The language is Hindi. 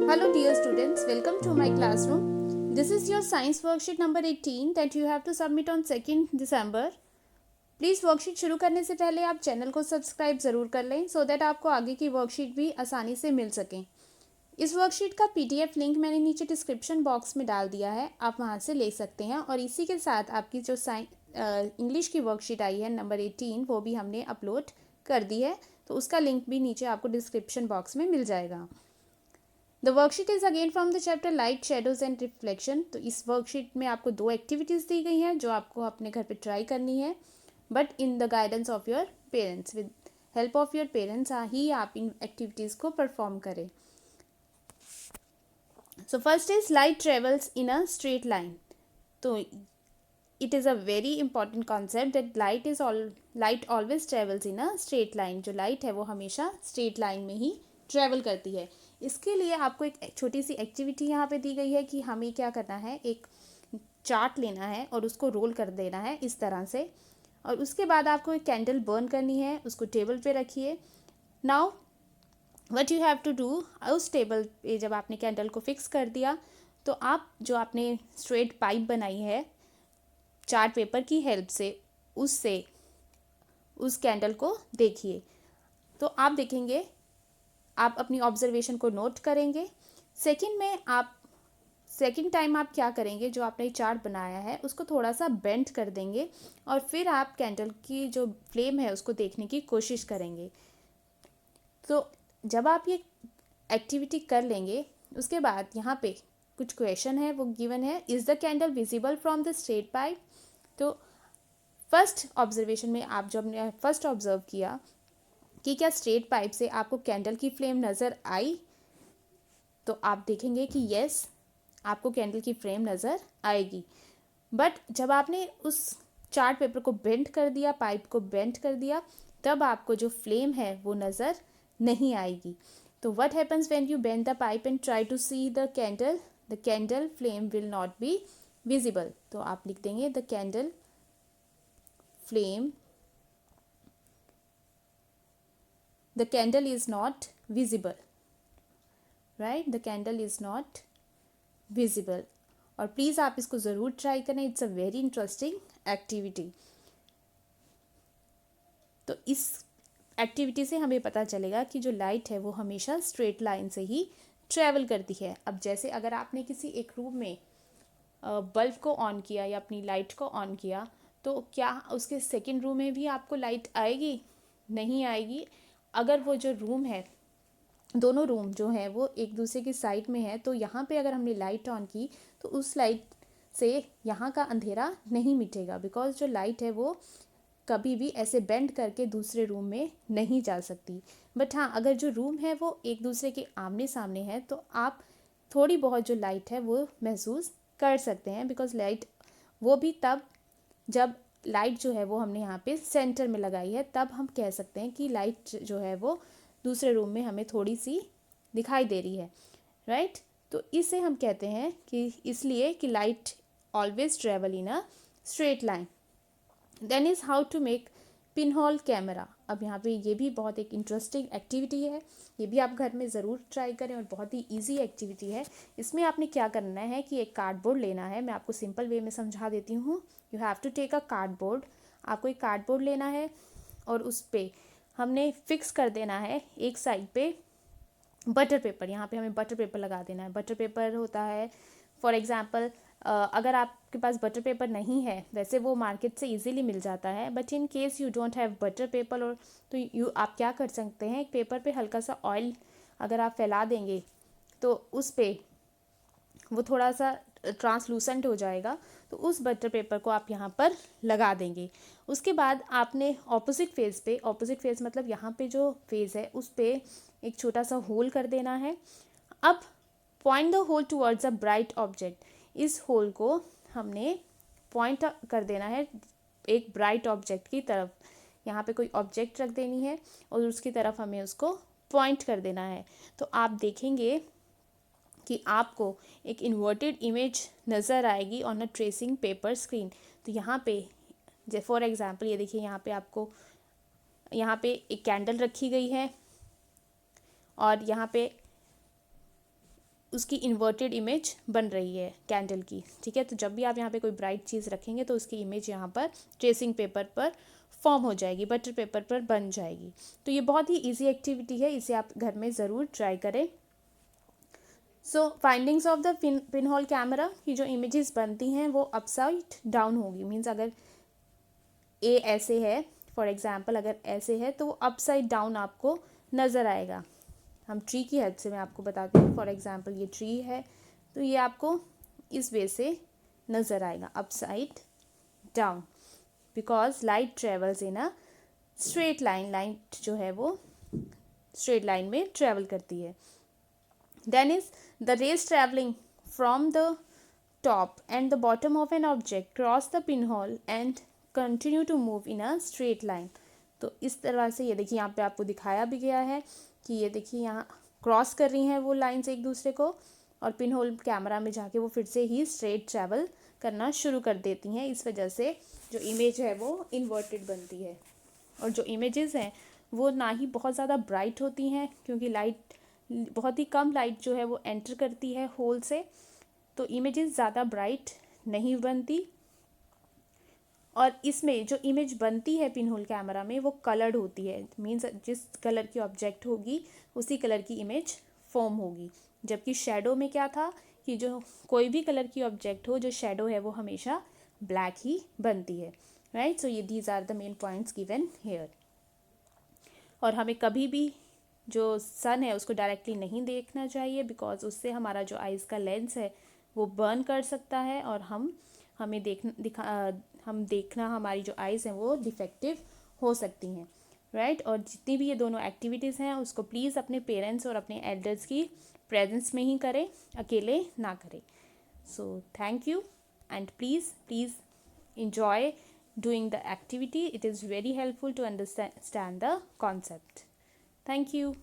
Hello dear students, welcome to my classroom. This is your science worksheet number 18 that you have to submit on 2nd December. Please worksheet शुरू करने से पहले आप चैनल को सब्सक्राइब ज़रूर कर लें सो दैट आपको आगे की वर्कशीट भी आसानी से मिल सकें। इस वर्कशीट का पीडीएफ लिंक मैंने नीचे डिस्क्रिप्शन बॉक्स में डाल दिया है, आप वहां से ले सकते हैं। और इसी के साथ आपकी जो इंग्लिश की वर्कशीट आई है नंबर 18 वो भी हमने अपलोड कर दी है, तो उसका लिंक भी नीचे आपको डिस्क्रिप्शन बॉक्स में मिल जाएगा। The worksheet is again from the chapter light shadows and reflection. तो इस वर्कशीट में आपको 2 एक्टिविटीज़ दी गई हैं जो आपको अपने घर पे ट्राई करनी है, but in the guidance of your parents. With help of your parents ही आप इन एक्टिविटीज़ को परफॉर्म करें। So first is light travels in a straight line. तो it is a very important concept that light always travels in a straight line. जो लाइट है वो हमेशा स्ट्रेट लाइन में ही ट्रेवल करती है। इसके लिए आपको एक छोटी सी एक्टिविटी यहाँ पे दी गई है कि हमें क्या करना है, एक चार्ट लेना है और उसको रोल कर देना है इस तरह से, और उसके बाद आपको एक कैंडल बर्न करनी है, उसको टेबल पे रखिए। Now what you have to do, उस टेबल पे जब आपने कैंडल को फिक्स कर दिया तो आप जो आपने स्ट्रेट पाइप बनाई है चार्ट पेपर की हेल्प से, उससे उस कैंडल को देखिए। तो आप देखेंगे, आप अपनी ऑब्जर्वेशन को नोट करेंगे। सेकंड टाइम आप क्या करेंगे, जो आपने चार्ट बनाया है उसको थोड़ा सा बेंड कर देंगे और फिर आप कैंडल की जो फ्लेम है उसको देखने की कोशिश करेंगे। तो जब आप ये एक्टिविटी कर लेंगे उसके बाद यहाँ पे कुछ क्वेश्चन है वो गिवन है, is the candle visible from the straight pipe. तो फर्स्ट ऑब्जर्वेशन में आप जब ने फर्स्ट ऑब्जर्व किया कि क्या स्ट्रेट पाइप से आपको कैंडल की फ्लेम नज़र आई, तो आप देखेंगे कि यस, आपको कैंडल की फ्लेम नज़र आएगी। बट जब आपने उस चार्ट पेपर को बेंड कर दिया, पाइप को बेंड कर दिया, तब आपको जो फ्लेम है वो नज़र नहीं आएगी। तो what happens when you bend the pipe and try to see the candle flame will not be visible. तो आप लिख देंगे the candle flame, the candle is not visible, right? The candle is not visible। और प्लीज़ आप इसको ज़रूर ट्राई करें, it's a very interesting activity. तो इस एक्टिविटी से हमें पता चलेगा कि जो लाइट है वो हमेशा स्ट्रेट लाइन से ही ट्रैवल करती है। अब जैसे अगर आपने किसी एक रूम में बल्ब को ऑन किया या अपनी लाइट को ऑन किया, तो क्या उसके सेकेंड रूम में भी आपको लाइट आएगी? नहीं आएगी। अगर वो जो रूम है, दोनों रूम जो है वो एक दूसरे की साइड में है, तो यहाँ पे अगर हमने लाइट ऑन की तो उस लाइट से यहाँ का अंधेरा नहीं मिटेगा, बिकॉज जो लाइट है वो कभी भी ऐसे बेंड करके दूसरे रूम में नहीं जा सकती। बट हाँ, अगर जो रूम है वो एक दूसरे के आमने सामने है तो आप थोड़ी बहुत जो लाइट है वो महसूस कर सकते हैं, बिकॉज लाइट वो भी तब जब लाइट जो है वो हमने यहाँ पे सेंटर में लगाई है, तब हम कह सकते हैं कि लाइट जो है वो दूसरे रूम में हमें थोड़ी सी दिखाई दे रही है, राइट। तो इससे हम कहते हैं कि इसलिए कि light always travel in a straight line. Then is how to make pin hole camera. अब यहाँ पे ये भी बहुत एक इंटरेस्टिंग एक्टिविटी है, ये भी आप घर में ज़रूर ट्राई करें और बहुत ही इजी एक्टिविटी है। इसमें आपने क्या करना है कि एक कार्डबोर्ड लेना है, मैं आपको सिंपल वे में समझा देती हूँ। You have to take a cardboard. आपको एक कार्डबोर्ड लेना है और उस पर हमने फिक्स कर देना है एक साइड पे बटर पेपर। यहाँ पे हमें बटर पेपर लगा देना है। बटर पेपर होता है, फॉर एग्जांपल अगर आपके पास बटर पेपर नहीं है, वैसे वो मार्केट से इजीली मिल जाता है, but in case you don't have butter paper, और तो आप क्या कर सकते हैं, एक पेपर पे हल्का सा ऑयल अगर आप फैला देंगे तो उस पे वो थोड़ा सा ट्रांसलूसेंट हो जाएगा, तो उस बटर पेपर को आप यहाँ पर लगा देंगे। उसके बाद आपने ऑपोजिट फेस मतलब यहाँ पे जो फेस है उस पर एक छोटा सा होल कर देना है। अब point the hole towards a bright object. इस होल को हमने पॉइंट कर देना है एक ब्राइट ऑब्जेक्ट की तरफ। यहाँ पे कोई ऑब्जेक्ट रख देनी है और उसकी तरफ हमें उसको पॉइंट कर देना है। तो आप देखेंगे कि आपको एक इन्वर्टेड इमेज नज़र आएगी on a tracing paper screen. तो यहाँ पे फॉर एग्जांपल ये देखिए, यहाँ पे एक कैंडल रखी गई है और यहाँ पे उसकी इन्वर्टेड इमेज बन रही है कैंडल की, ठीक है। तो जब भी आप यहाँ पे कोई ब्राइट चीज़ रखेंगे तो उसकी इमेज यहाँ पर ट्रेसिंग पेपर पर फॉर्म हो जाएगी, बटर पेपर पर बन जाएगी। तो ये बहुत ही इजी एक्टिविटी है, इसे आप घर में ज़रूर ट्राई करें। So findings of the pin hole camera की जो इमेजेस बनती हैं वो अपसाइड डाउन होगी। मीन्स अगर ए ऐसे है, फॉर एग्जांपल अगर ऐसे है तो वो अपसाइड डाउन आपको नज़र आएगा। हम ट्री की हेल्प से मैं आपको बताती हूँ। फॉर एग्जांपल ये ट्री है तो ये आपको इस वे से नज़र आएगा, upside down, because light travels in a straight line. Light जो है वो स्ट्रेट लाइन में ट्रेवल करती है। Then is the rays travelling from the top and the bottom of an object cross the pinhole and continue to move in a straight line। तो इस तरह से ये देखिए यहाँ पे आपको दिखाया भी गया है कि ये देखिए यहाँ क्रॉस कर रही हैं वो लाइंस एक दूसरे को, और पिन होल कैमरा में जाके वो फिर से ही स्ट्रेट ट्रैवल करना शुरू कर देती हैं। इस वजह से जो इमेज है वो इन्वर्टेड बनती है। और जो इमेजेस हैं वो ना ही बहुत ज़्यादा ब्राइट होती हैं, क्योंकि लाइट बहुत ही कम लाइट जो है वो एंटर करती है होल से, तो इमेजेस ज़्यादा ब्राइट नहीं बनती। और इसमें जो इमेज बनती है पिन होल कैमरा में वो कलर्ड होती है। मीन्स जिस कलर की ऑब्जेक्ट होगी उसी कलर की इमेज फॉर्म होगी। जबकि शेडो में क्या था कि जो कोई भी कलर की ऑब्जेक्ट हो, जो शेडो है वो हमेशा ब्लैक ही बनती है, राइट। सो ये these are the main points given here. और हमें कभी भी जो सन है उसको डायरेक्टली नहीं देखना चाहिए, बिकॉज उससे हमारा जो आइज़ का लेंस है वो बर्न कर सकता है और हमें देखना हमारी जो आइज़ हैं वो डिफेक्टिव हो सकती हैं, राइट। और जितनी भी ये दोनों एक्टिविटीज़ हैं उसको प्लीज़ अपने पेरेंट्स और अपने एल्डर्स की प्रेजेंस में ही करें, अकेले ना करें। So thank you and please enjoy doing the activity. It is very helpful to understand the concept. Thank you.